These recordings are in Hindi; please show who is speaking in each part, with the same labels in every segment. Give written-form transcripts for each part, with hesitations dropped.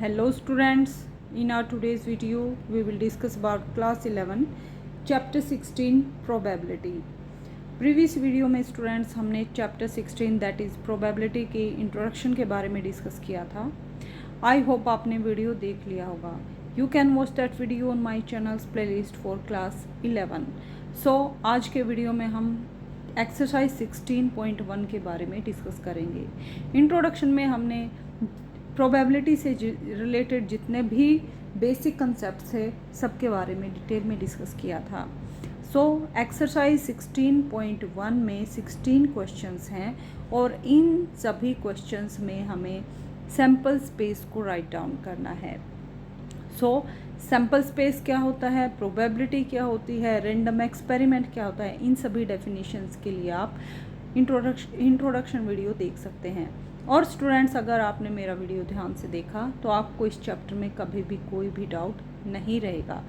Speaker 1: Hello students, in our today's video we will discuss about class 11 chapter 16 probability. Previous video में स्टूडेंट्स हमने चैप्टर 16 दैट इज़ प्रोबेबिलिटी के इंट्रोडक्शन के बारे में डिस्कस किया था. आई होप आपने वीडियो देख लिया होगा. You can watch that video on my channels playlist for class 11. सो आज के वीडियो में हम एक्सरसाइज 16.1 के बारे में डिस्कस करेंगे. इंट्रोडक्शन में हमने प्रोबेबिलिटी से रिलेटेड जितने भी बेसिक कंसेप्ट थे सबके बारे में डिटेल में डिस्कस किया था. सो एक्सरसाइज 16.1 में 16 क्वेश्चंस हैं और इन सभी क्वेश्चंस में हमें सैम्पल स्पेस को राइट डाउन करना है. सो सैम्पल स्पेस क्या होता है, प्रोबेबिलिटी क्या होती है, रैंडम एक्सपेरिमेंट क्या होता है, इन सभी डेफिनेशंस के लिए आप इंट्रोडक्शन वीडियो देख सकते हैं. और स्टूडेंट्स, अगर आपने मेरा वीडियो ध्यान से देखा तो आपको इस चैप्टर में कभी भी कोई भी डाउट नहीं रहेगा.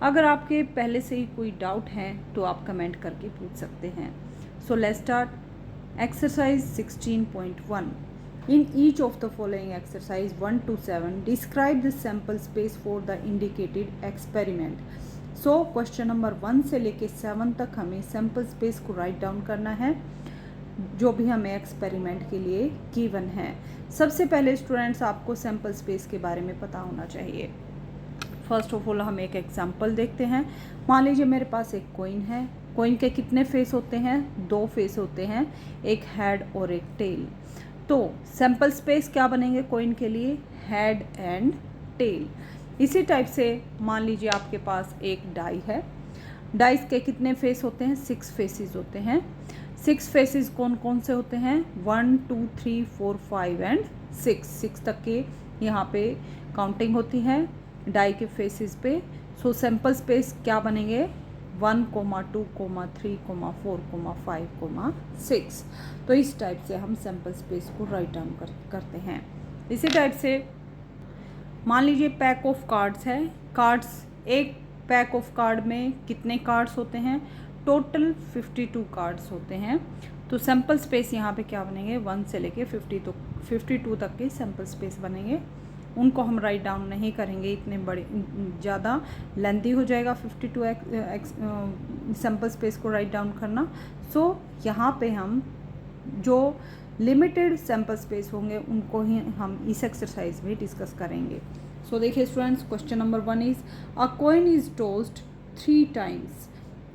Speaker 1: अगर आपके पहले से ही कोई डाउट है तो आप कमेंट करके पूछ सकते हैं. So let's start exercise 16.1. In each of the following exercise 1 to 7, describe the sample space for the indicated experiment. So question number 1 से लेके 7 तक हमें सैम्पल स्पेस को राइट डाउन करना है जो भी हमें एक्सपेरिमेंट के लिए गिवन है. सबसे पहले स्टूडेंट्स आपको सैम्पल स्पेस के बारे में पता होना चाहिए. फर्स्ट ऑफ ऑल हम एक एग्जांपल देखते हैं. मान लीजिए मेरे पास एक कॉइन है. कॉइन के कितने फेस होते हैं? 2 फेस होते हैं, एक हेड और एक टेल. तो सैम्पल स्पेस क्या बनेंगे कॉइन के लिए? Head and tail. इसी टाइप से मान लीजिए आपके पास एक डाई है. डाइस के कितने फेस होते हैं? 6 फेसेस होते हैं. 6 फेसेस कौन कौन से होते हैं? 1 2 3 4 5 एंड 6 तक के यहाँ पे काउंटिंग होती है डाई के फेसेस पे. सो सैम्पल स्पेस क्या बनेंगे? 1, 2, 3, 4, 5, 6. तो इस टाइप से हम सैम्पल स्पेस को राइट डाउन करते हैं. इसी टाइप से मान लीजिए पैक ऑफ कार्ड्स है. कार्ड्स, एक पैक ऑफ कार्ड में कितने कार्ड्स होते हैं? टोटल 52 कार्ड्स होते हैं. तो सैम्पल स्पेस यहाँ पे क्या बनेंगे? 1 से लेके 52 तक के सैम्पल स्पेस बनेंगे. उनको हम राइट डाउन नहीं करेंगे, इतने बड़े ज़्यादा लेंथी हो जाएगा 52 सैम्पल स्पेस को राइट डाउन करना. सो यहाँ पे हम जो लिमिटेड सैम्पल स्पेस होंगे उनको ही हम इस एक्सरसाइज में डिस्कस करेंगे. सो देखिए students, question number 1 is a coin is tossed 3 times.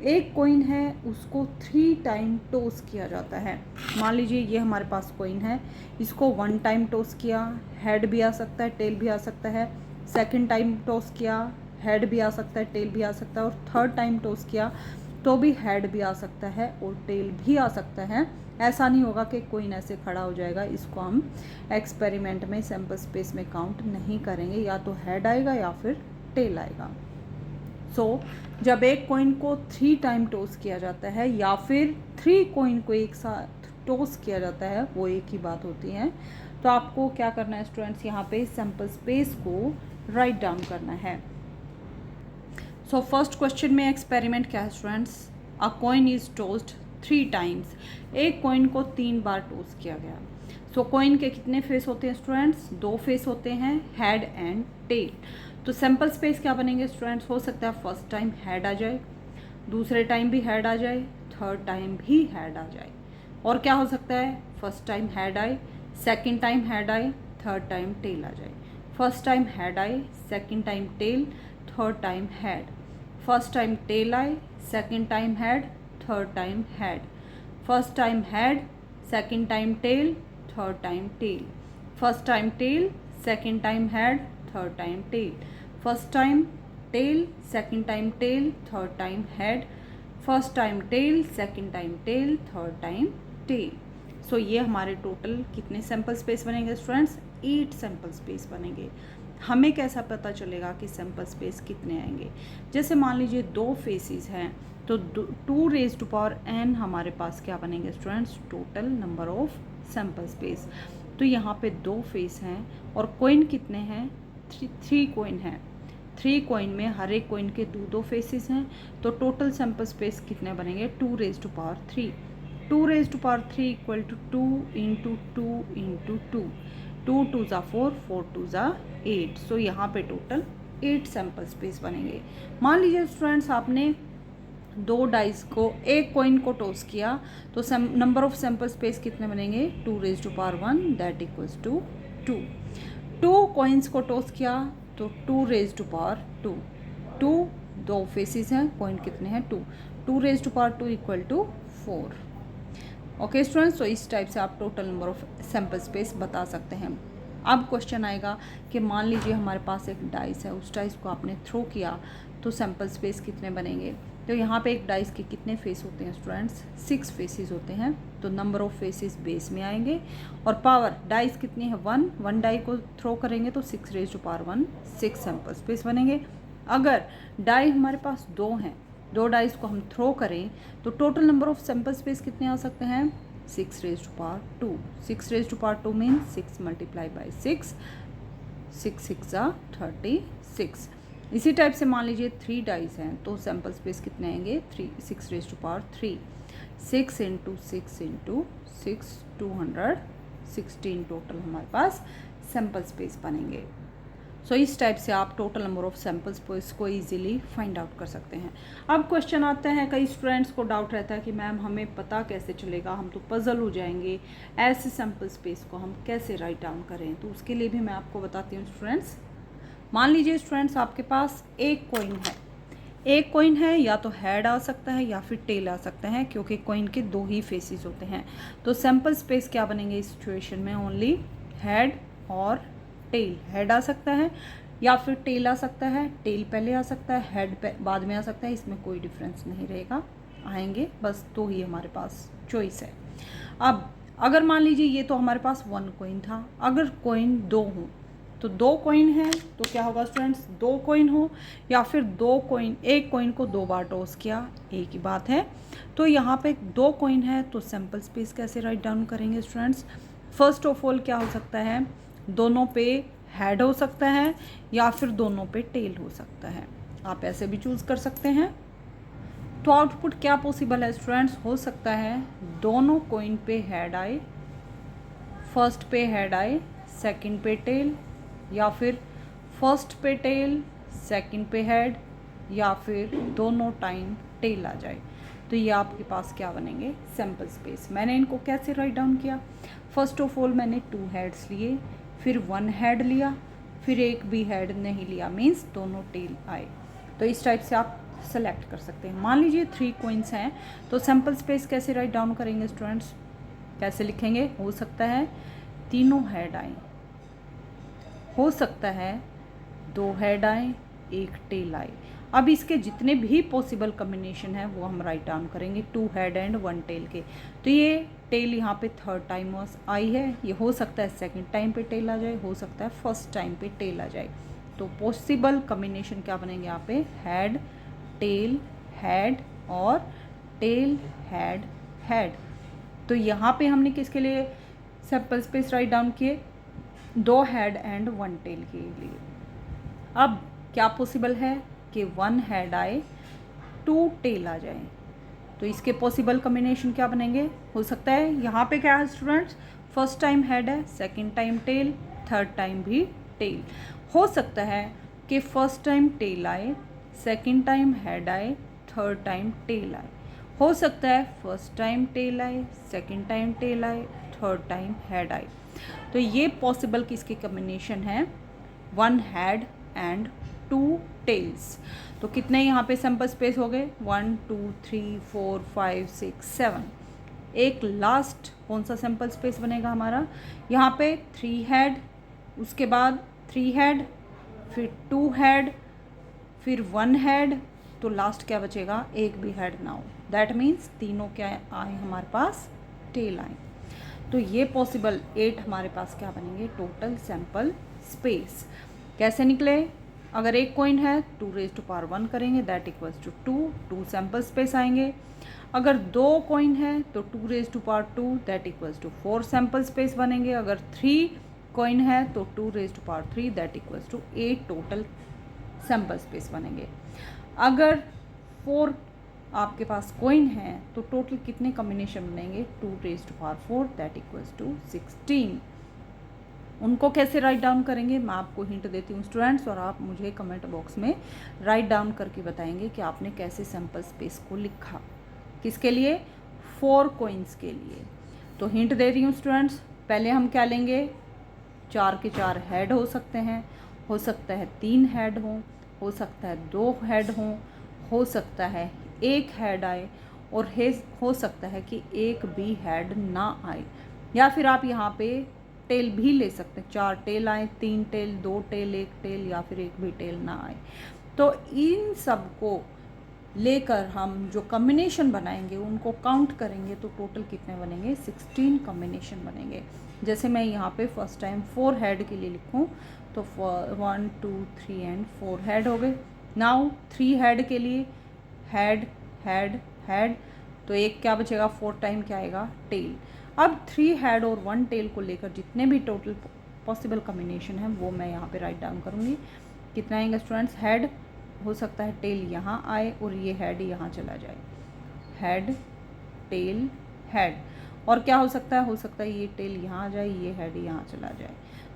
Speaker 1: एक कॉइन है, उसको 3 टाइम टॉस किया जाता है. मान लीजिए ये हमारे पास कॉइन है, इसको 1 टाइम टॉस किया, हेड भी आ सकता है, टेल भी आ सकता है. सेकंड टाइम टॉस किया, हेड भी आ सकता है, टेल भी आ सकता है. और थर्ड टाइम टॉस किया तो भी हेड भी आ सकता है और टेल भी आ सकता है. ऐसा नहीं होगा कि कॉइन ऐसे खड़ा हो जाएगा. इसको हम एक्सपेरिमेंट में सैम्पल स्पेस में काउंट नहीं करेंगे. या तो हेड आएगा या फिर टेल आएगा. सो जब एक कॉइन को 3 टाइम टॉस किया जाता है या फिर 3 कॉइन को एक साथ टॉस किया जाता है, वो एक ही बात होती है. तो आपको क्या करना है स्टूडेंट्स? यहाँ पे सैम्पल स्पेस को राइट डाउन करना है. सो फर्स्ट क्वेश्चन में एक्सपेरिमेंट क्या है students? A coin is tossed 3 times. एक कॉइन को 3 बार टॉस किया गया. सो कॉइन के कितने फेस होते हैं स्टूडेंट्स? 2 फेस होते हैं, हेड एंड टेल. तो सैम्पल स्पेस क्या बनेंगे स्टूडेंट्स? हो सकता है फर्स्ट टाइम हेड आ जाए, दूसरे टाइम भी हेड आ जाए, थर्ड टाइम भी हेड आ जाए. और क्या हो सकता है? फर्स्ट टाइम हेड आए, सेकंड टाइम हेड आए, थर्ड टाइम टेल आ जाए. फर्स्ट टाइम हेड आए, second time tail, third time head. First time tail आए, second time head, third time head. First time head, second time tail, third time tail. First time tail, second time head, third time tail. First time tail, second time tail, third time head. First time tail, second time tail, third time tail. So ये हमारे टोटल कितने सैम्पल स्पेस बनेंगे स्टूडेंट्स? 8 सैम्पल स्पेस बनेंगे. हमें कैसा पता चलेगा कि सैम्पल स्पेस कितने आएंगे? जैसे मान लीजिए 2 फेसेस हैं तो 2 रेज़ टू पावर n हमारे पास क्या बनेंगे students? Total number of sample space. तो यहाँ पे 2 फेस हैं और कॉइन कितने हैं? 3 कॉइन हैं. 3 कॉइन में हर एक कॉइन के 2 फेसेस हैं. तो टोटल सैम्पल स्पेस कितने बनेंगे? 2 raise to power 3. 2 raise to power 3 equal to 2 into 2 into 2. 2 2 ज़ा 4, 4 2 ज़ा 8। सो यहाँ पे टोटल 8 सैम्पल स्पेस बनेंगे। मान लीजिए स्टूडेंट्स आपने दो डाइस को, एक कॉइन को टॉस किया तो नंबर ऑफ सैम्पल स्पेस कितने बनेंगे, 2 raise to power 1 that equals to 2। 2 coins को टॉस किया तो 2 रेज टू पावर 2। 2 दो फेसिस हैं, कॉइन कितने हैं 2, 2 raise to power 2 equal to 4। Okay students, तो इस टाइप से आप total number of sample space बता सकते हैं। अब क्वेश्चन आएगा कि मान लीजिए हमारे पास एक डाइस है, उस डाइस को आपने थ्रो किया तो सैम्पल स्पेस कितने बनेंगे। तो यहाँ पे एक डाइस के कितने फेस होते हैं स्टूडेंट्स, 6 फेसेस होते हैं। तो नंबर ऑफ फेसेस बेस में आएंगे और पावर डाइस कितनी है 1, 1 डाई को थ्रो करेंगे तो 6 raise to power 1, 6 sample space बनेंगे। अगर डाई हमारे पास 2 हैं, 2 डाइस को हम थ्रो करें तो total number of sample space कितने आ सकते हैं, 6 raise to power 2। 6 raise to power 2 mean 6 multiply by 6, 6 6 ज़ा 36। इसी टाइप से मान लीजिए 3 डाइस हैं तो सैम्पल स्पेस कितने आएंगे, 6 raise to power 3, 6 into 6 into 6, 216 total हमारे पास सैम्पल स्पेस बनेंगे। सो इस टाइप से आप total number of sample space को इजीली फाइंड आउट कर सकते हैं। अब क्वेश्चन आता है, कई स्टूडेंट्स को डाउट रहता है कि मैम हमें पता कैसे चलेगा, हम तो पजल हो जाएंगे, ऐसे सैम्पल स्पेस को हम कैसे राइट डाउन करें। तो उसके लिए भी मैं आपको बताती हूँ स्टूडेंट्स। मान लीजिए स्टूडेंट्स आपके पास एक कॉइन है, एक कॉइन है, या तो हेड आ सकता है या फिर टेल आ सकता है, क्योंकि कॉइन के 2 ही फेसेस होते हैं। तो सैम्पल स्पेस क्या बनेंगे इस सिचुएशन में, ओनली हेड और टेल। हेड आ सकता है या फिर टेल आ सकता है, टेल पहले आ सकता है, हेड बाद में आ सकता है, इसमें कोई डिफरेंस नहीं रहेगा, आएंगे बस 2 ही हमारे पास चॉइस है। अब अगर मान लीजिए ये तो हमारे पास 1 कॉइन था, अगर कॉइन 2 हो तो 2 कॉइन है तो क्या होगा स्टूडेंट्स, 2 कॉइन हो या फिर 2 कॉइन, एक कॉइन को 2 बार टॉस किया, एक ही बात है। तो यहाँ पे 2 कॉइन है तो सैम्पल स्पेस कैसे राइट डाउन करेंगे स्टूडेंट्स। फर्स्ट ऑफ ऑल क्या हो सकता है, दोनों पे हेड हो सकता है या फिर दोनों पे टेल हो सकता है, आप ऐसे भी चूज़ कर सकते हैं। तो आउटपुट क्या पॉसिबल है स्टूडेंट्स, हो सकता है दोनों कॉइन पे हेड आए, फर्स्ट पे हेड आए सेकंड पे टेल, या फिर फर्स्ट पे टेल सेकंड पे हेड, या फिर दोनों टाइम टेल आ जाए। तो ये आपके पास क्या बनेंगे, सैम्पल स्पेस। मैंने इनको कैसे राइट डाउन किया, फर्स्ट ऑफ ऑल मैंने 2 हेड्स लिए, फिर 1 हेड लिया, फिर एक भी हेड नहीं लिया, मीन्स दोनों टेल आए। तो इस टाइप से आप सेलेक्ट कर सकते हैं। मान लीजिए 3 कॉइन्स हैं तो सैम्पल स्पेस कैसे राइट डाउन करेंगे स्टूडेंट्स, कैसे लिखेंगे, हो सकता है तीनों हेड आए, हो सकता है 2 हेड आए, एक टेल आए। अब इसके जितने भी पॉसिबल कम्बिनेशन है वो हम राइट डाउन करेंगे 2 हेड एंड 1 टेल के। तो ये टेल यहाँ पे 3rd टाइम आई है, ये हो सकता है 2nd टाइम पे टेल आ जाए, हो सकता है 1st टाइम पे टेल आ जाए। तो पॉसिबल कम्बिनेशन क्या बनेंगे यहाँ पे, हेड और टेल हेड हेड। तो यहाँ पे हमने किसके लिए सैम्पल स्पेस राइट डाउन किए, 2 हेड एंड 1 टेल के लिए। अब क्या पॉसिबल है कि 1 हेड आए 2 टेल आ जाए, तो इसके पॉसिबल कम्बिनेशन क्या बनेंगे, हो सकता है यहाँ पे क्या है स्टूडेंट्स, फर्स्ट टाइम हेड है, second time tail, 3rd time भी टेल। हो सकता है कि फर्स्ट टाइम टेल आए, सेकंड टाइम हेड आए, 3rd टाइम टेल आए। हो सकता है फर्स्ट टाइम टेल आए, सेकंड टाइम टेल आए, 3rd टाइम हेड आए। तो ये पॉसिबल किसकी कम्बिनेशन है, 1 हेड एंड 2 टेल्स। तो कितने यहाँ पे सैम्पल स्पेस हो गए, 1 2 3 4 5 6 7। एक लास्ट कौन सा सैम्पल स्पेस बनेगा हमारा, यहाँ पे 3 हेड, उसके बाद 3 हेड, फिर 2 हेड, फिर 1 हेड, तो लास्ट क्या बचेगा, एक भी हेड ना हो। दैट मीन्स तीनों क्या आए हमारे पास, टेल आए। तो ये पॉसिबल 8 हमारे पास क्या बनेंगे, टोटल सैम्पल स्पेस। कैसे निकले, अगर एक कॉइन है 2 रेज टू पावर 1 करेंगे that equals to 2 sample space आएंगे। अगर 2 कॉइन है तो 2 raise to power 2 that equals to 4 sample space बनेंगे। अगर 3 कॉइन है तो 2 raise to power 3 that equals to 8 total sample space बनेंगे। अगर 4 आपके पास कॉइन है तो टोटल कितने कॉम्बिनेशन बनेंगे, 2 raise to power 4 that equals to 16। उनको कैसे राइट डाउन करेंगे मैं आपको हिंट देती हूँ स्टूडेंट्स, और आप मुझे कमेंट बॉक्स में राइट डाउन करके बताएंगे कि आपने कैसे सैम्पल स्पेस को लिखा। किसके लिए? 4 कॉइन्स के लिए। तो हिंट दे रही हूँ स्टूडेंट्स, पहले हम क्या लेंगे, 4 के 4 हेड हो सकते हैं, हो सकता है 3 हेड हो सकता है 2 हेड हो सकता है 1 हेड आए, और हो सकता है कि एक भी हेड ना आए, या फिर आप यहाँ पे टेल भी ले सकते हैं, 4 टेल आए, 3 टेल, 2 टेल, 1 टेल, या फिर एक भी टेल ना आए। तो इन सब को लेकर हम जो कॉम्बिनेशन बनाएंगे उनको काउंट करेंगे तो टोटल कितने बनेंगे, 16 कॉम्बिनेशन बनेंगे। जैसे मैं यहाँ पे फर्स्ट टाइम 4 हेड के लिए लिखूँ तो 1 2 3 एंड 4 हेड हो गए। नाउ 3 हेड के लिए हेड हेड हेड, तो एक क्या बचेगा, 4 टाइम क्या आएगा, टेल। अब 3 हेड और 1 टेल को लेकर जितने भी टोटल पॉसिबल कॉम्बिनेशन है वो मैं यहाँ पे राइट डाउन करूँगी। कितना आएंगे स्टूडेंट्स, हेड हो सकता है टेल यहाँ आए और ये हेड यहाँ चला जाए, हेड टेल हेड। और क्या हो सकता है ये टेल यहाँ आ जाए, ये हेड यहाँ चला जाए,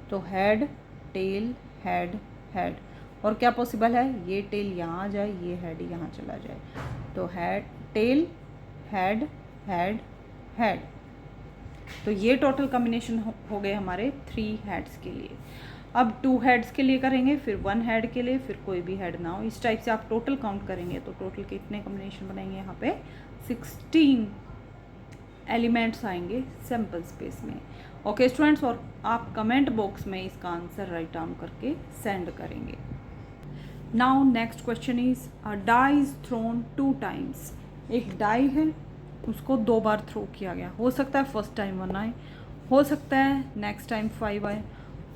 Speaker 1: तो हेड टेल हेड हेड। और क्या पॉसिबल है, ये टेल यहाँ आ जाए, ये हेड यहाँ चला जाए, तो head tail head head head. तो ये टोटल कॉम्बिनेशन हो गए हमारे 3 हेड्स के लिए। अब 2 हेड्स के लिए करेंगे, फिर 1 हेड के लिए, फिर कोई भी हेड ना हो। इस टाइप से आप टोटल काउंट करेंगे तो टोटल कितने कॉम्बिनेशन बनेंगे, यहाँ पे 16 एलिमेंट्स आएंगे सैम्पल स्पेस में। ओके स्टूडेंट्स, और आप कमेंट बॉक्स में इसका आंसर राइट डाउन करके सेंड करेंगे। Now next question is, a die is thrown 2 times. एक डाई है, उसको 2 बार थ्रो किया गया। हो सकता है फर्स्ट टाइम 1 आए, हो सकता है नेक्स्ट टाइम 5 आए,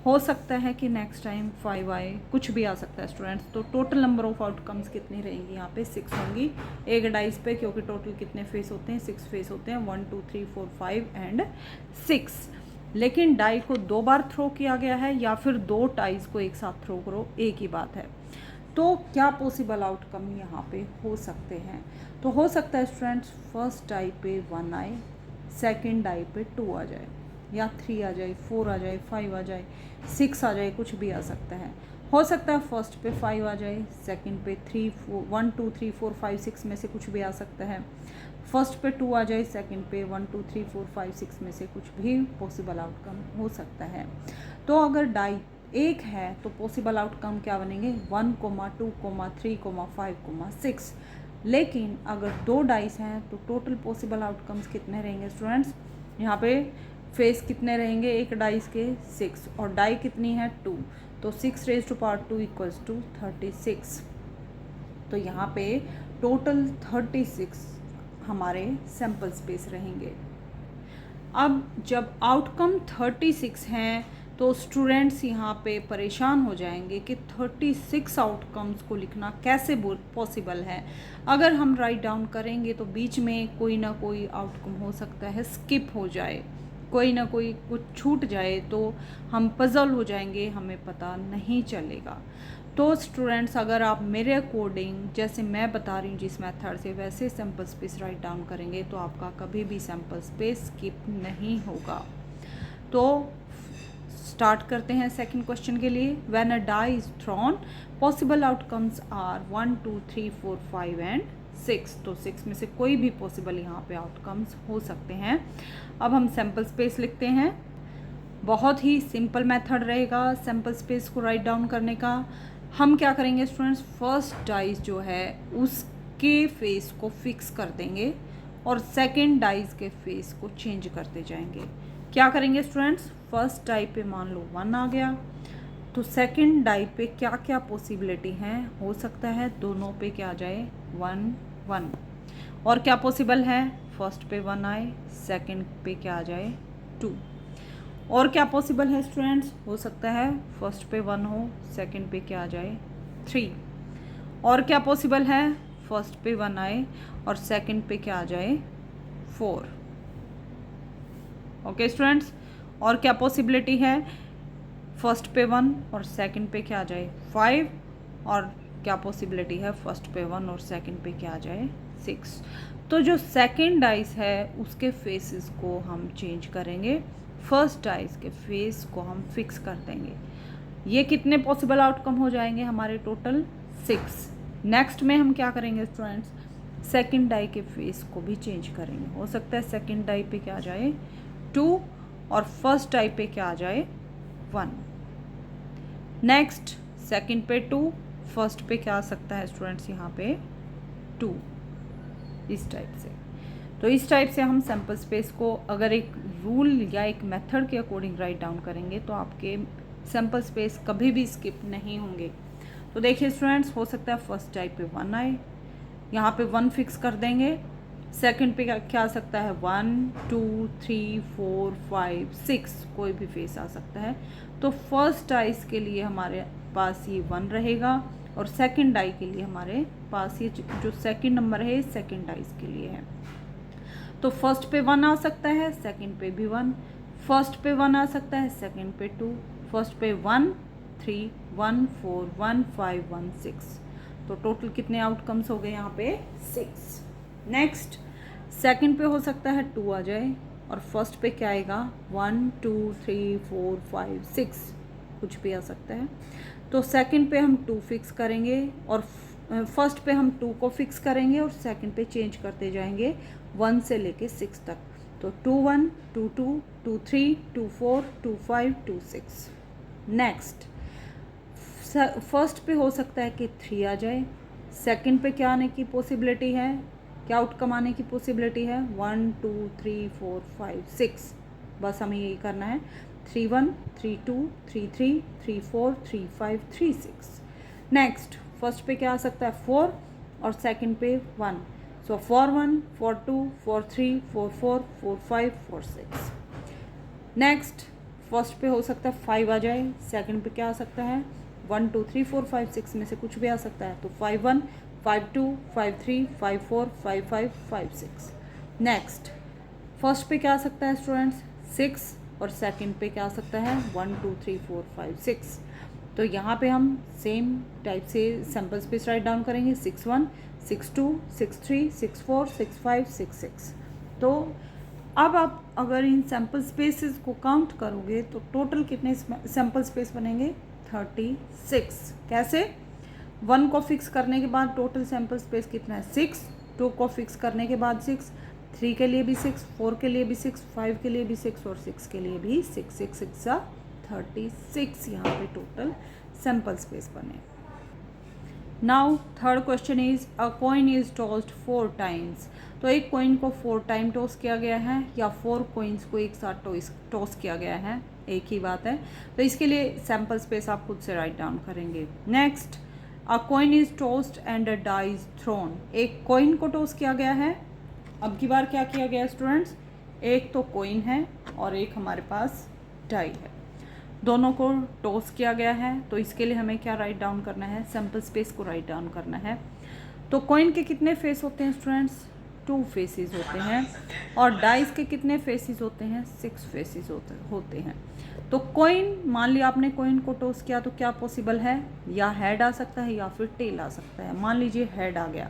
Speaker 1: हो सकता है कि नेक्स्ट टाइम 5 आए, कुछ भी आ सकता है स्टूडेंट्स। तो टोटल नंबर ऑफ आउटकम्स कितनी रहेंगी, यहाँ पे 6 होंगी एक डाइस पे, क्योंकि टोटल कितने फेस होते हैं, 6 फेस होते हैं, 1 2 3 4 5 एंड 6। लेकिन डाई को 2 बार थ्रो किया गया है या फिर 2 टाइज को एक साथ थ्रो करो, एक ही बात है। तो क्या पॉसिबल आउटकम यहाँ पे हो सकते हैं, तो हो सकता है स्टूडेंट्स फर्स्ट डाई पे 1 आए, सेकंड डाई पे 2 आ जाए, या 3 आ जाए, 4 आ जाए, 5 आ जाए, 6 आ जाए, कुछ भी आ सकता है। हो सकता है फर्स्ट पे 5 आ जाए, सेकंड पे 3 4 1 2 3 4 5 6 में से कुछ भी आ सकता है। फर्स्ट पे 2 आ जाए, सेकंड पे 1 2 3 4 5 6 में से कुछ भी पॉसिबल आउटकम हो सकता है। तो अगर डाई एक है तो पॉसिबल आउटकम क्या बनेंगे, 1 2 3 5 6। लेकिन अगर 2 डाइस हैं तो टोटल पॉसिबल आउटकम्स कितने रहेंगे स्टूडेंट्स, यहाँ पे फेस कितने रहेंगे एक डाइस के, 6, और डाई कितनी है 2, तो 6 raise to power 2 equals to 36। तो यहाँ पे टोटल 36 हमारे सैम्पल स्पेस रहेंगे। अब जब आउटकम 36 हैं तो स्टूडेंट्स यहाँ पे परेशान हो जाएंगे कि 36 आउटकम्स को लिखना कैसे पॉसिबल है। अगर हम राइट डाउन करेंगे तो बीच में कोई ना कोई आउटकम हो सकता है स्किप हो जाए, कोई ना कोई कुछ छूट जाए, तो हम पजल हो जाएंगे, हमें पता नहीं चलेगा। तो स्टूडेंट्स अगर आप मेरे अकॉर्डिंग जैसे मैं बता रही हूँ जिस मेथड से, वैसे सैम्पल स्पेस राइट डाउन करेंगे तो आपका कभी भी सैम्पल स्पेस स्किप नहीं होगा। तो स्टार्ट करते हैं सेकंड क्वेश्चन के लिए। When a die is thrown possible outcomes are 1 2 3 4 5 and 6। तो 6 में से कोई भी पॉसिबल यहाँ पे आउटकम्स हो सकते हैं। अब हम सैम्पल स्पेस लिखते हैं। बहुत ही सिंपल मेथड रहेगा सैम्पल स्पेस को राइट डाउन करने का। हम क्या करेंगे स्टूडेंट्स, फर्स्ट डाइस जो है उसके फेस को फिक्स कर देंगे और सेकंड डाइस के फेस को चेंज करते जाएंगे। क्या करेंगे स्टूडेंट्स, फर्स्ट डाई पे मान लो 1 आ गया, तो सेकंड डाई पे क्या क्या पॉसिबिलिटी हैं, हो सकता है दोनों पे क्या आ जाए 1 1। और क्या पॉसिबल है, फर्स्ट पे 1 आए, सेकंड पे क्या आ जाए 2। और क्या पॉसिबल है स्टूडेंट्स, हो सकता है फर्स्ट पे 1 हो, सेकंड पे क्या आ जाए 3। और क्या पॉसिबल है, फर्स्ट पे 1 आए और सेकंड पे क्या आ जाए 4। ओके स्टूडेंट्स, और क्या पॉसिबिलिटी है, फर्स्ट पे 1 और सेकंड पे क्या आ जाए 5। और क्या पॉसिबिलिटी है, फर्स्ट पे 1 और सेकंड पे क्या आ जाए 6। तो जो सेकंड डाइस है उसके फेसेस को हम चेंज करेंगे, फर्स्ट डाइस के फेस को हम फिक्स कर देंगे। ये कितने पॉसिबल आउटकम हो जाएंगे हमारे? टोटल 6। नेक्स्ट में हम क्या करेंगे स्टूडेंट्स? सेकंड डाई के फेस को भी चेंज करेंगे। हो सकता है सेकंड डाई पे क्या आ जाए 2 और फर्स्ट डाई पे क्या आ जाए 1। नेक्स्ट सेकंड पे 2, फर्स्ट पे क्या आ सकता है स्टूडेंट्स यहाँ पे 2, इस टाइप से। तो इस टाइप से हम सैम्पल स्पेस को अगर एक रूल या एक मेथड के अकॉर्डिंग राइट डाउन करेंगे तो आपके सैम्पल स्पेस कभी भी स्किप नहीं होंगे। तो देखिए स्टूडेंट्स, हो सकता है फर्स्ट टाइप पे 1 आए, यहाँ पे 1 फिक्स कर देंगे। सेकंड पे क्या आ सकता है 1 2 3 4 5 6, कोई भी फेस आ सकता है। तो फर्स्ट डाइस के लिए हमारे पास ये 1 रहेगा और सेकंड डाई के लिए हमारे पास ये जो सेकंड नंबर है सेकंड डाइस के लिए है। तो फर्स्ट पे 1 आ सकता है, सेकंड पे भी 1, फर्स्ट पे 1 आ सकता है, सेकंड पे 2, फर्स्ट पे 1 3 1 4 1 5 1 6। तो टोटल कितने आउटकम्स हो गए यहाँ पे 6। नेक्स्ट सेकंड पे हो सकता है 2 आ जाए और फर्स्ट पे क्या आएगा 1 2 3 4 5 6, कुछ भी आ सकता है। तो सेकंड पे हम 2 फिक्स करेंगे और फर्स्ट पे हम 2 को फिक्स करेंगे और सेकंड पे चेंज करते जाएंगे 1 से लेके 6 तक। तो 2 1 2 2 2 3 2 4 2 5 2 6। नेक्स्ट फर्स्ट पे हो सकता है कि 3 आ जाए, सेकंड पे क्या आने की पॉसिबिलिटी है, क्या आउटकम आने की पॉसिबिलिटी है 1 2 3 4 5 6। बस हमें यही करना है 3 1 3 2 3 3 3 4 3 5 3 6। नेक्स्ट फर्स्ट पे क्या आ सकता है 4 और सेकंड पे 1। सो 4 1 4 2 4 3 4 4 4 5 4 6। नेक्स्ट फर्स्ट पे हो सकता है 5 आ जाए, सेकंड पे क्या आ सकता है 1 2 3 4 5 6 में से कुछ भी आ सकता है। तो 5 1 5 2 5 3 5 4 5 5 5 6। नेक्स्ट फर्स्ट पे क्या आ सकता है स्टूडेंट्स 6 और सेकंड पे क्या आ सकता है 1 2 3 4 5 6। तो यहाँ पे हम सेम टाइप से सैम्पल स्पेस राइट डाउन करेंगे 6 1 6 2 6 3 6 4 6 5 6 6। तो अब आप अगर इन सैम्पल स्पेसेस को काउंट करोगे तो टोटल कितने सैम्पल स्पेस बनेंगे 36। कैसे? 1 को फिक्स करने के बाद टोटल सैम्पल स्पेस कितना है 6, 2 को फिक्स करने के बाद 6, 3 के लिए भी 6, 4 के लिए भी 6, 5 के लिए भी 6 और 6 के लिए भी 6 6 6 36 यहाँ पे टोटल सैम्पल स्पेस बने। Now third question is a coin is tossed 4 times. तो एक कॉइन को 4 टाइम टॉस किया गया है या 4 कॉइन्स को एक साथ टॉस किया गया है, एक ही बात है। तो इसके लिए सैम्पल स्पेस आप खुद से राइट डाउन करेंगे। Next a coin is tossed and a die is thrown. एक कॉइन को टॉस किया गया है, अब की बार क्या किया गया स्टूडेंट्स, एक तो कॉइन है और एक हमारे पास डाई है, दोनों को टॉस किया गया है। तो इसके लिए हमें क्या राइट डाउन करना है, सैम्पल स्पेस को राइट डाउन करना है। तो कॉइन के कितने फेस होते हैं स्टूडेंट्स 2 फेसेस होते हैं और डाइस के कितने फेसेस होते हैं 6 फेसेस होते हैं। तो कॉइन, मान लिया आपने कॉइन को टॉस किया तो क्या पॉसिबल है, या हेड आ सकता है या फिर टेल आ सकता है। मान लीजिए हेड आ गया,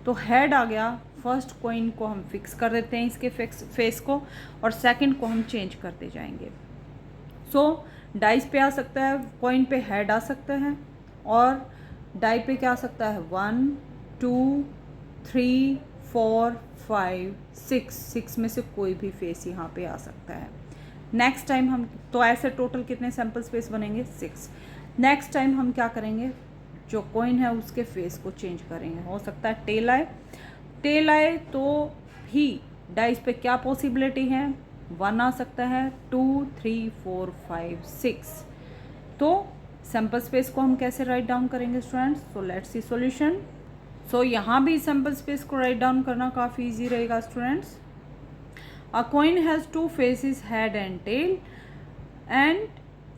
Speaker 1: तो हेड आ गया, फर्स्ट कॉइन को हम फिक्स कर देते हैं इसके फेस को और सेकंड को हम चेंज करते जाएंगे। सो डाइस पे आ सकता है, कॉइन पे हेड आ सकता है और डाई पे क्या आ सकता है 1 2 3 4 5 6 में से कोई भी फेस यहाँ पे आ सकता है। नेक्स्ट टाइम हम, तो ऐसे टोटल कितने सैम्पल स्पेस बनेंगे 6। नेक्स्ट टाइम हम क्या करेंगे, जो कॉइन है उसके फेस को चेंज करेंगे। हो सकता है टेल आए तो भी डाइस पे क्या पॉसिबिलिटी है 1 आ सकता है, 2 3 4 5 6। तो सैम्पल स्पेस को हम कैसे राइट डाउन करेंगे students, so let's see solution. So यहाँ भी सैम्पल स्पेस को राइट डाउन करना काफ़ी इजी रहेगा students. A coin has 2 faces head and tail and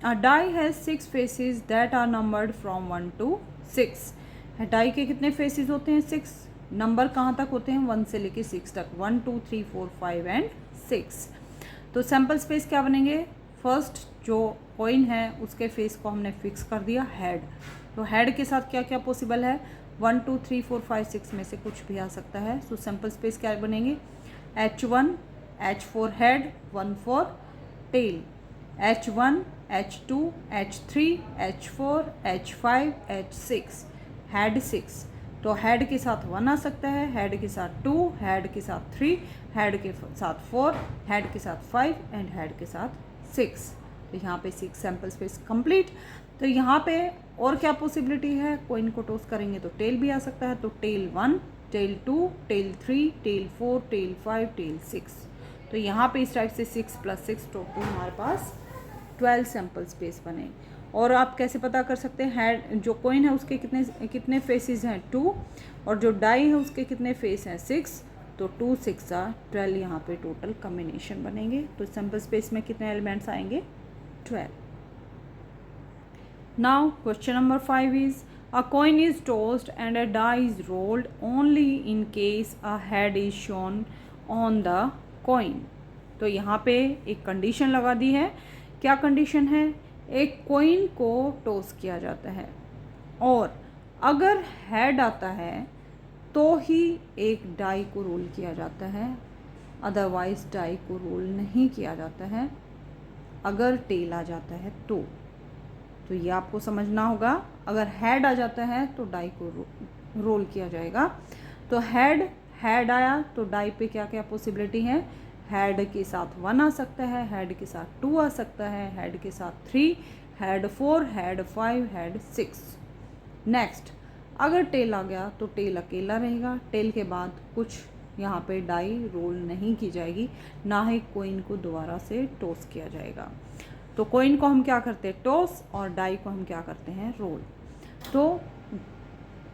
Speaker 1: a die has 6 faces that are numbered from 1 to 6। Die के कितने फेसेस होते हैं 6, नंबर कहाँ तक होते हैं 1 से लेके 6 तक, 1 2 3 4 5 एंड 6। तो सैम्पल स्पेस क्या बनेंगे, फर्स्ट जो कॉइन है उसके फेस को हमने फिक्स कर दिया हेड, तो हेड के साथ क्या क्या पॉसिबल है 1 2 3 4 5 6 में से कुछ भी आ सकता है। सो सैम्पल स्पेस क्या बनेंगे H1 H4 head 1 4 tell, H1, H2, H3, H4, H5, H6, head 6। तो हेड के साथ 1 आ सकता है, हेड के साथ 2, हेड के साथ 3, हेड के साथ 4, हेड के साथ 5 एंड हेड के साथ 6। तो यहाँ पे 6 सैम्पल स्पेस कंप्लीट। तो यहाँ पे और क्या पॉसिबिलिटी है, कोइन को टॉस करेंगे तो टेल भी आ सकता है। तो tail 1, tail 2, tail 3, tail 4, tail 5, tail 6। तो यहाँ पे इस टाइप से 6 + 6 टोटल हमारे पास 12 सैम्पल स्पेस बने। और आप कैसे पता कर सकते हैं, हेड जो कोइन है उसके कितने फेसेस हैं 2, और जो डाई है उसके कितने फेस हैं 6। तो 2 6 12 यहाँ पे टोटल कॉम्बिनेशन बनेंगे। तो सैम्पल स्पेस में कितने एलिमेंट्स आएंगे, 12। Now question number 5 is, a coin is tossed and a die is rolled only in case a head is shown on the coin। तो यहाँ पे एक कंडीशन लगा दी है। क्या कंडीशन है, एक कोइन को टॉस किया जाता है और अगर हेड आता है तो ही एक डाई को रोल किया जाता है, अदरवाइज डाई को रोल नहीं किया जाता है अगर टेल आ जाता है तो ये आपको समझना होगा। अगर हेड आ जाता है तो डाई को रोल किया जाएगा। तो हेड आया तो डाई पे क्या क्या पॉसिबिलिटी है, हेड के साथ 1 आ सकता है, हेड के साथ 2 आ सकता है, हेड के साथ 3, हेड 4, हेड 5, हेड 6। नेक्स्ट, अगर टेल आ गया तो टेल अकेला रहेगा, टेल के बाद कुछ यहाँ पे डाई रोल नहीं की जाएगी, ना ही कोइन को दोबारा से टॉस किया जाएगा। तो कोइन को हम क्या करते हैं, टॉस, और डाई को हम क्या करते हैं, रोल। तो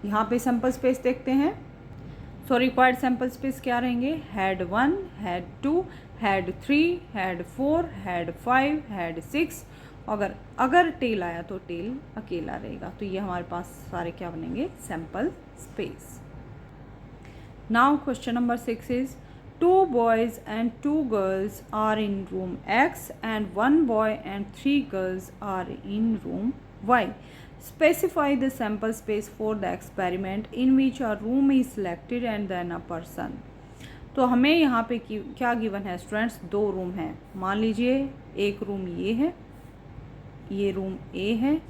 Speaker 1: यहाँ पे सैम्पल स्पेस देखते हैं। सो रिक्वायर्ड सैम्पल स्पेस क्या रहेंगे, head 1, head 2, head 3, head 4, head 5, head 6। अगर टेल आया तो टेल अकेला रहेगा। तो ये हमारे पास सारे क्या बनेंगे, sample space. Now question number 6 is, 2 boys and 2 girls are in room X and 1 boy and 3 girls are in room Y. Specify the sample space for the experiment in which a room is selected and then a person. तो हमें यहाँ पे क्या गिवन है स्टूडेंट्स, 2 रूम हैं। मान लीजिए एक रूम ये है, ये रूम A है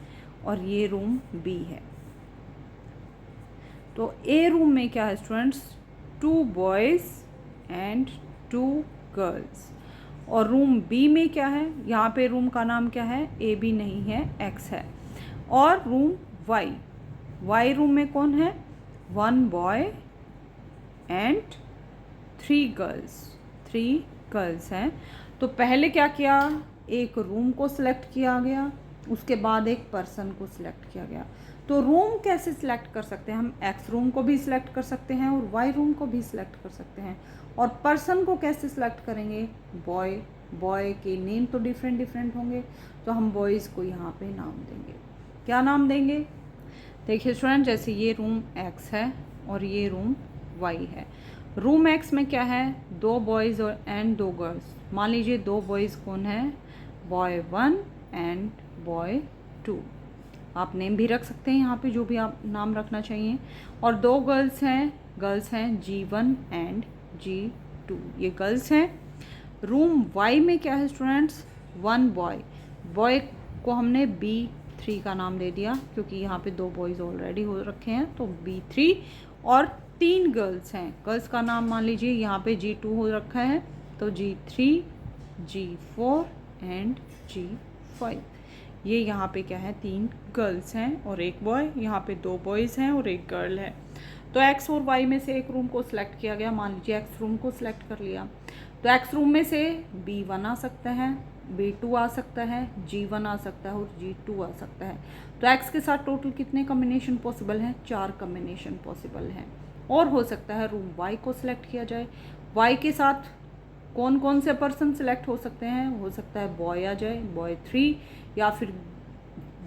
Speaker 1: और ये रूम B है। तो A रूम में क्या है स्टूडेंट्स, 2 boys एंड 2 गर्ल्स। और रूम बी में क्या है, यहाँ पे रूम का नाम क्या है, ए बी नहीं है, एक्स है। और रूम वाई रूम में कौन है, 1 बॉय एंड 3 गर्ल्स हैं। तो पहले क्या किया, एक रूम को सिलेक्ट किया गया, उसके बाद एक पर्सन को सिलेक्ट किया गया। तो रूम कैसे सिलेक्ट कर सकते हैं हम, एक्स रूम को भी सिलेक्ट कर सकते हैं और वाई रूम को भी सिलेक्ट कर सकते हैं। और पर्सन को कैसे सिलेक्ट करेंगे, बॉय के नेम तो डिफरेंट होंगे, तो हम बॉयज़ को यहाँ पे नाम देंगे। क्या नाम देंगे, देखिए स्टूडेंट, जैसे ये रूम एक्स है और ये रूम वाई है। रूम एक्स में क्या है, 2 बॉयज़ और एंड 2 गर्ल्स। मान लीजिए 2 बॉयज़ कौन है, बॉय 1 एंड बॉय 2। आप नेम भी रख सकते हैं यहाँ पे, जो भी आप नाम रखना चाहिए। और 2 गर्ल्स हैं G1 एंड G2, ये गर्ल्स हैं। रूम वाई में क्या है स्टूडेंट्स, 1 बॉय को हमने B3 का नाम दे दिया क्योंकि यहाँ पे 2 बॉयज़ ऑलरेडी हो रखे हैं, तो B3। और 3 गर्ल्स हैं, गर्ल्स का नाम मान लीजिए यहाँ पे G2 हो रखा है, तो G3, G4 एंड G5। ये यहाँ पे क्या है, 3 गर्ल्स हैं और 1 बॉय। यहाँ पे 2 बॉयज़ हैं और 1 गर्ल है। तो एक्स और वाई में से एक रूम को सिलेक्ट किया गया। मान लीजिए एक्स रूम को सिलेक्ट कर लिया, तो एक्स रूम में से B1 आ सकता है, B2 आ सकता है, G1 आ सकता है और G2 आ सकता है। तो एक्स के साथ टोटल कितने कॉम्बिनेशन पॉसिबल हैं, 4 कॉम्बिनेशन पॉसिबल हैं। और हो सकता है रूम वाई को सिलेक्ट किया जाए। वाई के साथ कौन कौन से पर्सन सिलेक्ट हो सकते हैं, हो सकता है बॉय आ जाए, बॉय 3, या फिर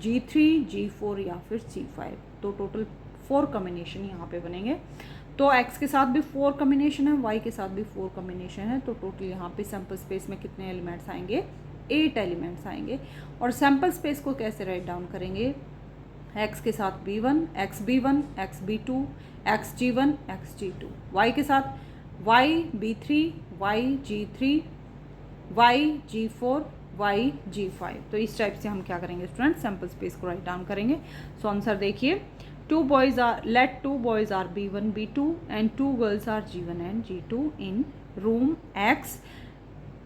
Speaker 1: G3, G4 या फिर G5। तो टोटल 4 कॉम्बिनेशन यहाँ पे बनेंगे। तो x के साथ भी 4 कॉम्बिनेशन है, y के साथ भी 4 कॉम्बिनेशन है। तो टोटल यहाँ पे सैम्पल स्पेस में कितने एलिमेंट्स आएंगे, 8 एलिमेंट्स आएंगे। और सैम्पल स्पेस को कैसे राइट डाउन करेंगे, x के साथ B1, XB1, XB2, XG1, XG2। y के साथ YB3, YG3, YG4, YG5। तो इस टाइप से हम क्या करेंगे स्टूडेंट, सैम्पल स्पेस को राइट डाउन करेंगे। सो आंसर देखिए, two boys are B1 B2 and two girls are G1 and G2 in room X.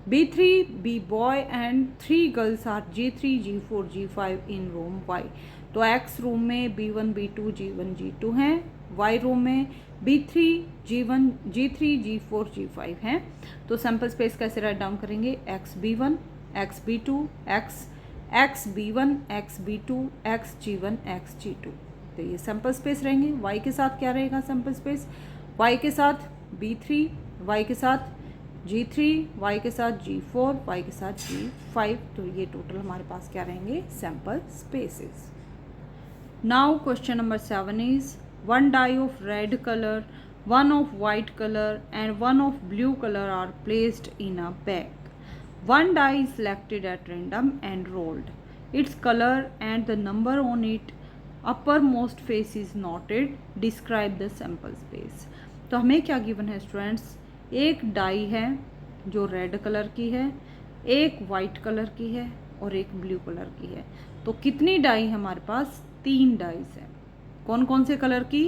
Speaker 1: B3 B boy and three girls are G3 G4 G5 in room Y। तो X रूम में B1 B2 G1 G2 हैं, Y रूम में B3 G1 G3 G4 G5 हैं। तो सैम्पल स्पेस कैसे राइट डाउन करेंगे, X B1 X B2 X B1 X B2 X G1 X G2। तो ये सैम्पल स्पेस रहेंगे। Y के साथ क्या रहेगा सैम्पल स्पेस, Y के साथ B3, Y के साथ G3, Y के साथ G4, Y के साथ G5। तो ये टोटल हमारे पास क्या रहेंगे, sample spaces. Now question number 7 is one die of red color, one of white color and one of blue color are placed in a bag. One die is selected at random and rolled. Its color and the number on it uppermost face is noted. Describe the sample space. तो हमें क्या गिवन है स्टूडेंट्स, एक डाई है जो रेड कलर की है, एक वाइट कलर की है और एक ब्लू कलर की है। तो कितनी डाई हमारे पास, 3 डाइज है। कौन कौन से कलर की,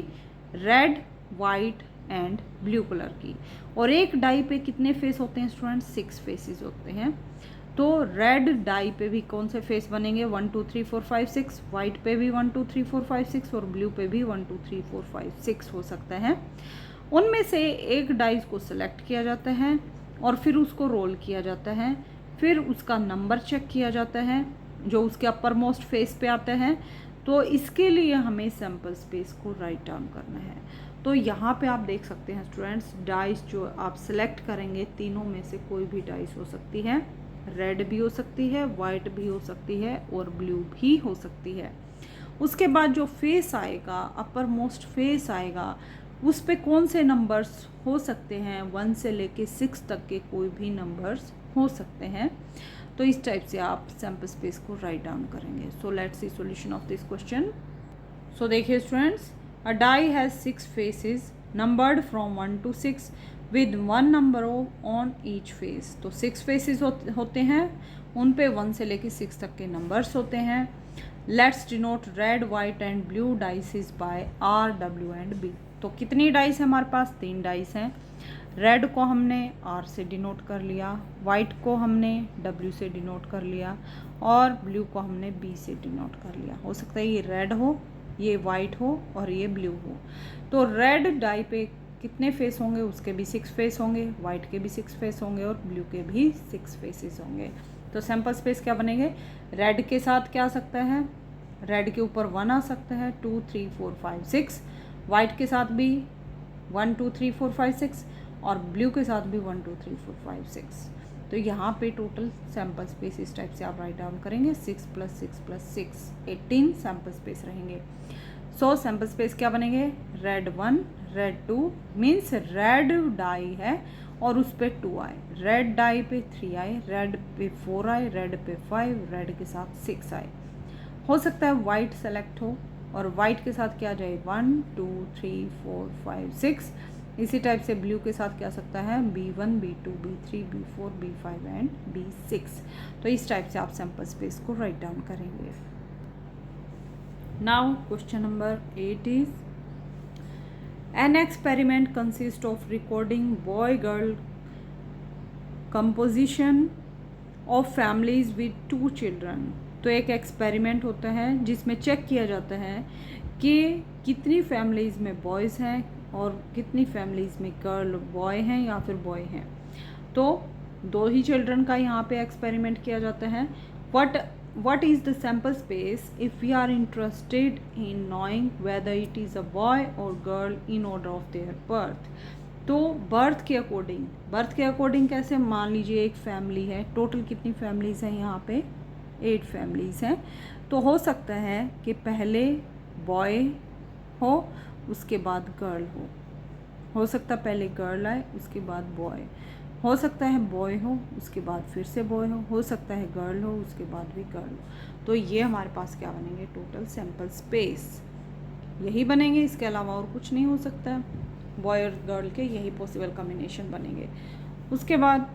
Speaker 1: red white and blue colour की। और एक डाई पे कितने फेस होते हैं स्टूडेंट्स, 6 फेसेस होते हैं। तो रेड डाई पे भी कौन से फेस बनेंगे, 1 2 3 4 5 6, वाइट पे भी 1 2 3 4 5 6 और ब्लू पे भी 1 2 3 4 5 6 हो सकता है। उनमें से एक डाइज को सिलेक्ट किया जाता है और फिर उसको रोल किया जाता है, फिर उसका नंबर चेक किया जाता है जो उसके अपर मोस्ट फेस पे आता है। तो इसके लिए हमें सैम्पल स्पेस को राइट डाउन करना है। तो यहाँ पे आप देख सकते हैं स्टूडेंट्स, डाइस जो आप सिलेक्ट करेंगे तीनों में से कोई भी डाइस हो सकती है, रेड भी हो सकती है, वाइट भी हो सकती है और ब्लू भी हो सकती है। उसके बाद जो फेस आएगा, अपर मोस्ट फेस आएगा, उस पे कौन से नंबर्स हो सकते हैं, 1 से लेके 6 तक के कोई भी नंबर्स हो सकते हैं। तो इस टाइप से आप सैम्पल स्पेस को राइट डाउन करेंगे। So let's see solution of this question. So देखिए students, a die has 6 faces numbered from 1 to 6 with 1 number on each face. तो 6 फेसेस होते हैं, उन पे 1 से लेके 6 तक के नंबर्स होते हैं। Let's denote red white and blue dices by R W and B। तो कितनी डाइस है हमारे पास, 3 डाइस हैं। रेड को हमने R से डिनोट कर लिया, वाइट को हमने W से डिनोट कर लिया और ब्लू को हमने B से डिनोट कर लिया। हो सकता है ये रेड हो, ये वाइट हो और ये ब्लू हो। तो रेड डाई पे कितने फेस होंगे, उसके भी 6 फेस होंगे, वाइट के भी 6 फेस होंगे और ब्लू के भी 6 फेसेस होंगे। तो सैम्पल स्पेस क्या बनेंगे, रेड के साथ क्या आ सकता है, रेड के ऊपर 1 आ सकता है, 2 3 4 5 6, वाइट के साथ भी 1 2 3 4 5 6 और ब्लू के साथ भी 1 2 3 4 5 6। तो यहाँ पे टोटल सैम्पल स्पेस इस टाइप से आप राइट डाउन करेंगे, 6 + 6 + 6 18 सैम्पल स्पेस रहेंगे। सो सैम्पल स्पेस क्या बनेंगे, red 1 red 2 means red die है और उस पर 2 आए, रेड डाई पे 3 आए, रेड पे 4 आए, रेड पे 5, रेड के साथ 6 आए। हो सकता है वाइट सेलेक्ट हो और वाइट के साथ क्या जाए, 1 2 3 4 5 6। इसी टाइप से ब्लू के साथ क्या सकता है, B1 B2 B3 B4 B5 and B6। तो इस टाइप से आप सैम्पल स्पेस को राइट डाउन करेंगे। Now question number 8 is an experiment consist of recording boy girl composition of families with 2 children. तो एक एक्सपेरिमेंट होता है जिसमें चेक किया जाता है कि कितनी फैमिलीज़ में बॉयज़ हैं और कितनी फैमिलीज़ में गर्ल बॉय हैं या फिर बॉय हैं। तो 2 ही चिल्ड्रन का यहाँ पे एक्सपेरिमेंट किया जाता है। what is the sample space if we are interested in knowing whether it is a boy or girl in order of their birth। तो बर्थ के अकॉर्डिंग कैसे, मान लीजिए एक फैमिली है, टोटल कितनी फैमिलीज़ हैं यहाँ पे, 8 फैमिलीज़ हैं। तो हो सकता है कि पहले बॉय हो उसके बाद गर्ल हो सकता है पहले गर्ल आए उसके बाद बॉय, हो सकता है बॉय हो उसके बाद फिर से बॉय हो सकता है गर्ल हो उसके बाद भी गर्ल हो। तो ये हमारे पास क्या बनेंगे, टोटल सैम्पल स्पेस यही बनेंगे, इसके अलावा और कुछ नहीं हो सकता है। बॉय और गर्ल के यही पॉसिबल कॉम्बिनेशन बनेंगे। उसके बाद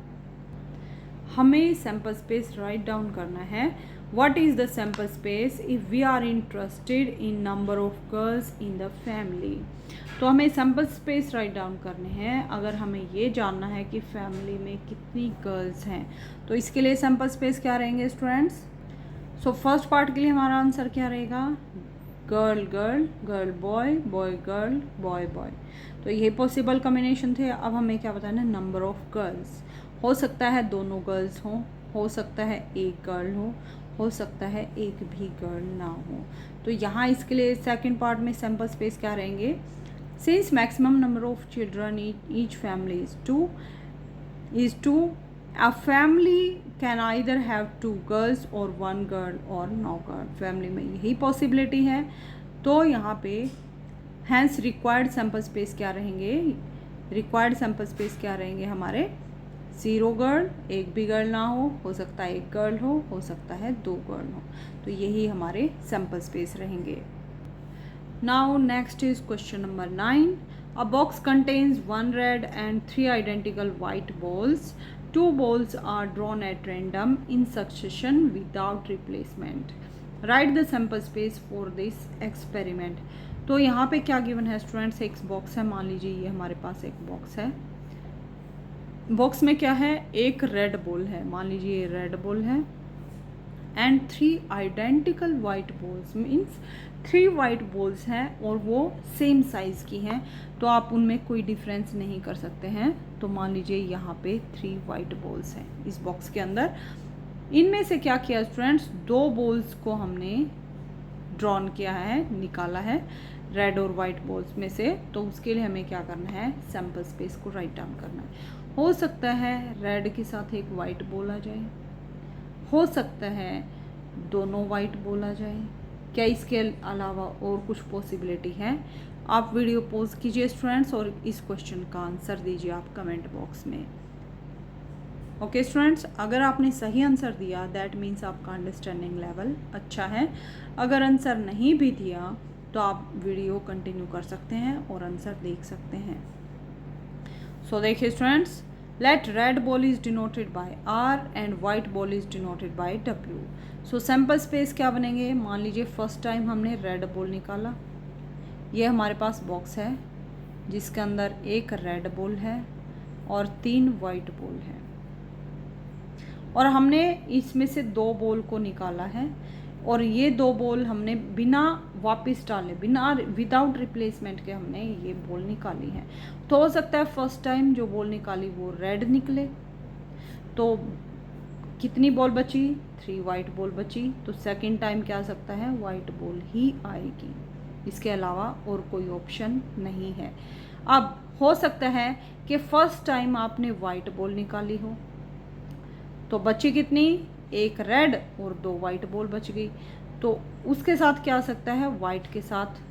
Speaker 1: हमें सैम्पल स्पेस राइट डाउन करना है। What is the sample space if we are interested in number of girls in the family. तो हमें सैम्पल स्पेस राइट डाउन करने हैं अगर हमें ये जानना है कि फैमिली में कितनी गर्ल्स हैं। तो इसके लिए सैम्पल स्पेस क्या रहेंगे स्टूडेंट्स? सो फर्स्ट पार्ट के लिए हमारा आंसर क्या रहेगा? Girl girl, girl boy, boy girl, boy boy. तो ये पॉसिबल कॉम्बिनेशन थे। अब हमें क्या बताना है? Number of girls. हो सकता है दोनों गर्ल्स हों, हो सकता है एक गर्ल हो सकता है एक भी गर्ल ना हो। तो यहाँ इसके लिए सेकंड पार्ट में सैम्पल स्पेस क्या रहेंगे? Since maximum number of children each family is two, a family can either have two girls or one girl or no girl। Family में यही पॉसिबिलिटी है। तो यहाँ पे हैंस रिक्वायर्ड सैम्पल स्पेस क्या रहेंगे? रिक्वायर्ड सैम्पल स्पेस क्या रहेंगे हमारे? 0 गर्ल, एक भी गर्ल ना हो सकता है एक गर्ल हो सकता है 2 गर्ल हो। तो यही हमारे सैम्पल स्पेस रहेंगे। Now next is question number 9. A box contains 1 red and 3 identical white balls. 2 balls are drawn at random in succession without replacement. Write the sample space for this experiment. तो यहाँ पे क्या गिवन है स्टूडेंट्स? एक बॉक्स है, मान लीजिए ये हमारे पास एक बॉक्स है। बॉक्स में क्या है? एक रेड बॉल है, मान लीजिए ये रेड बॉल है, and 3 identical white balls, means 3 white balls हैं और वो सेम साइज़ की हैं। तो आप उनमें कोई डिफरेंस नहीं कर सकते हैं। तो मान लीजिए यहाँ पे 3 वाइट बॉल्स हैं इस बॉक्स के अंदर। इनमें से क्या किया स्टूडेंट्स? 2 बॉल्स को हमने ड्रॉन किया है, निकाला है रेड और वाइट बॉल्स में से। तो उसके लिए हमें क्या करना है? सैम्पल स्पेस को राइट डाउन करना है। हो सकता है रेड के साथ एक वाइट बॉल आ जाए, हो सकता है दोनों वाइट बॉल आ जाए। क्या इसके अलावा और कुछ पॉसिबिलिटी है? आप वीडियो पॉज कीजिए स्टूडेंट्स और इस क्वेश्चन का आंसर दीजिए आप कमेंट बॉक्स में। ओके स्टूडेंट्स, अगर आपने सही आंसर दिया दैट मीन्स आपका अंडरस्टैंडिंग लेवल अच्छा है। अगर आंसर नहीं भी दिया तो आप वीडियो कंटिन्यू कर सकते हैं और आंसर देख सकते हैं। सो देखिए students, let red ball is denoted by R and white ball is denoted by W। So sample space क्या बनेंगे? मान लीजिए फर्स्ट टाइम हमने रेड बॉल निकाला, ये हमारे पास बॉक्स है जिसके अंदर एक रेड बॉल है और 3 वाइट बॉल है, और हमने इसमें से 2 बॉल को निकाला है और ये 2 बॉल हमने बिना वापस डाले, बिना विदाउट रिप्लेसमेंट के हमने ये बॉल निकाली है। तो हो सकता है फर्स्ट टाइम जो बॉल निकाली वो रेड निकले, तो कितनी बॉल बची? 3 वाइट बॉल बची। तो सेकंड टाइम क्या आ सकता है? वाइट बॉल ही आएगी, इसके अलावा और कोई ऑप्शन नहीं है। अब हो सकता है कि फर्स्ट टाइम आपने वाइट बॉल निकाली हो, तो बची कितनी? एक रेड और 2 वाइट बॉल बच गई। तो उसके साथ क्या आ सकता है? वाइट के साथ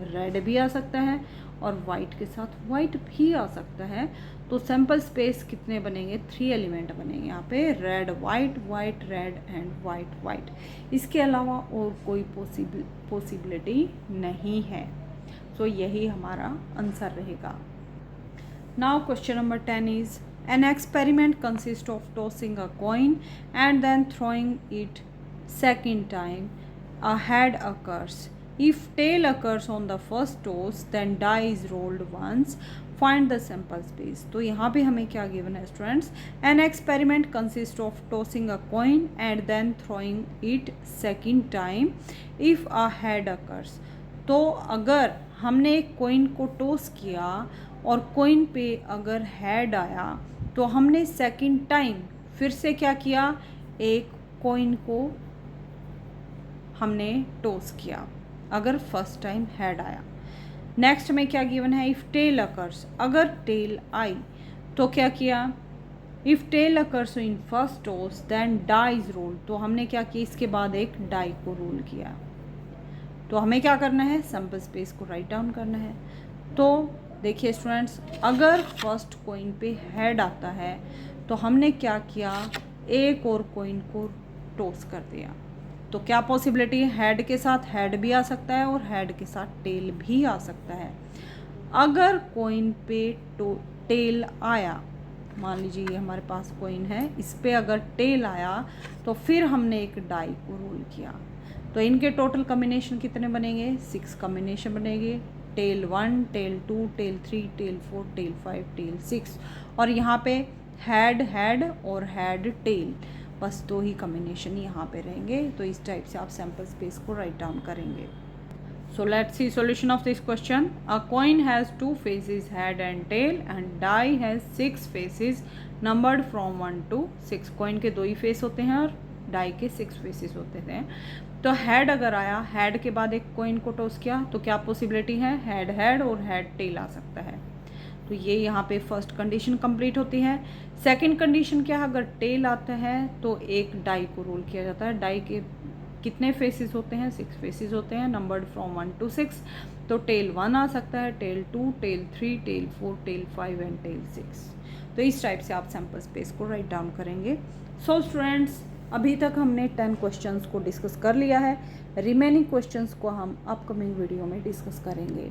Speaker 1: रेड भी आ सकता है और वाइट के साथ वाइट भी आ सकता है। तो सैम्पल स्पेस कितने बनेंगे? 3 एलिमेंट बनेंगे यहाँ पे, red white, white red and white white. इसके अलावा और कोई पॉसिबिलिटी नहीं है। सो यही हमारा आंसर रहेगा। Now question number 10 is an experiment consists of tossing a coin and then throwing it second time. A head occurs. If tail occurs on the first toss, then die is rolled once. Find the sample space. तो यहाँ पे हमें क्या given है students? An experiment consists of tossing a coin and then throwing it second time if a head occurs. तो अगर हमने एक कोइन को टॉस किया और कोइन पे अगर हेड आया तो हमने सेकंड टाइम फिर से क्या किया? एक कोइन को हमने टॉस किया अगर फर्स्ट टाइम हेड आया। नेक्स्ट में क्या गिवन है? इफ़ टेल अकर्स, अगर टेल आई तो क्या किया? If tail occurs in first toss then die is roll. तो हमने क्या किया? इसके बाद एक डाई को रोल किया। तो हमें क्या करना है? सैम्पल स्पेस को राइट डाउन करना है। तो देखिए स्टूडेंट्स, अगर फर्स्ट कोइन पे हेड आता है तो हमने क्या किया? एक और कोइन को टॉस कर दिया। तो क्या पॉसिबिलिटी है? हेड के साथ हेड भी आ सकता है और हेड के साथ टेल भी आ सकता है। अगर कोइन पे टेल आया मान लीजिए ये हमारे पास कॉइन है, इस पे अगर टेल आया तो फिर हमने एक डाई को रोल किया, तो इनके टोटल कॉम्बिनेशन कितने बनेंगे? 6 कॉम्बिनेशन बनेंगे। Tail 1, tail 2, tail 3, tail 4, tail 5, tail 6, और यहाँ पे हैड हैड और हैड टेल, बस 2 ही कॉम्बिनेशन यहाँ पे रहेंगे। तो इस टाइप से आप सैम्पल स्पेस को राइट डाउन करेंगे। So let's see solution of this question. A coin has 2 faces, head and tail, and die has 6 faces numbered from 1 to 6. coin के 2 ही फेस होते हैं और die के 6 फेसेस होते हैं। तो हेड अगर आया, हेड के बाद एक कॉइन को टॉस किया, तो क्या पॉसिबिलिटी है? हेड हेड और हेड टेल आ सकता है। तो ये यहाँ पे फर्स्ट कंडीशन कंप्लीट होती है। सेकंड कंडीशन क्या है? अगर टेल आता है तो एक डाई को रोल किया जाता है। डाई के कितने फेसेस होते हैं? 6 फेसेस होते हैं, नंबर्ड फ्रॉम 1 to 6। तो टेल 1 आ सकता है, tail 2, tail 3, tail 4, tail 5 and tail 6। तो इस टाइप से आप सैम्पल स्पेस को राइट डाउन करेंगे। सो स्टूडेंट्स, अभी तक हमने 10 क्वेश्चंस को डिस्कस कर लिया है। रिमेनिंग क्वेश्चंस को हम अपकमिंग वीडियो में डिस्कस करेंगे।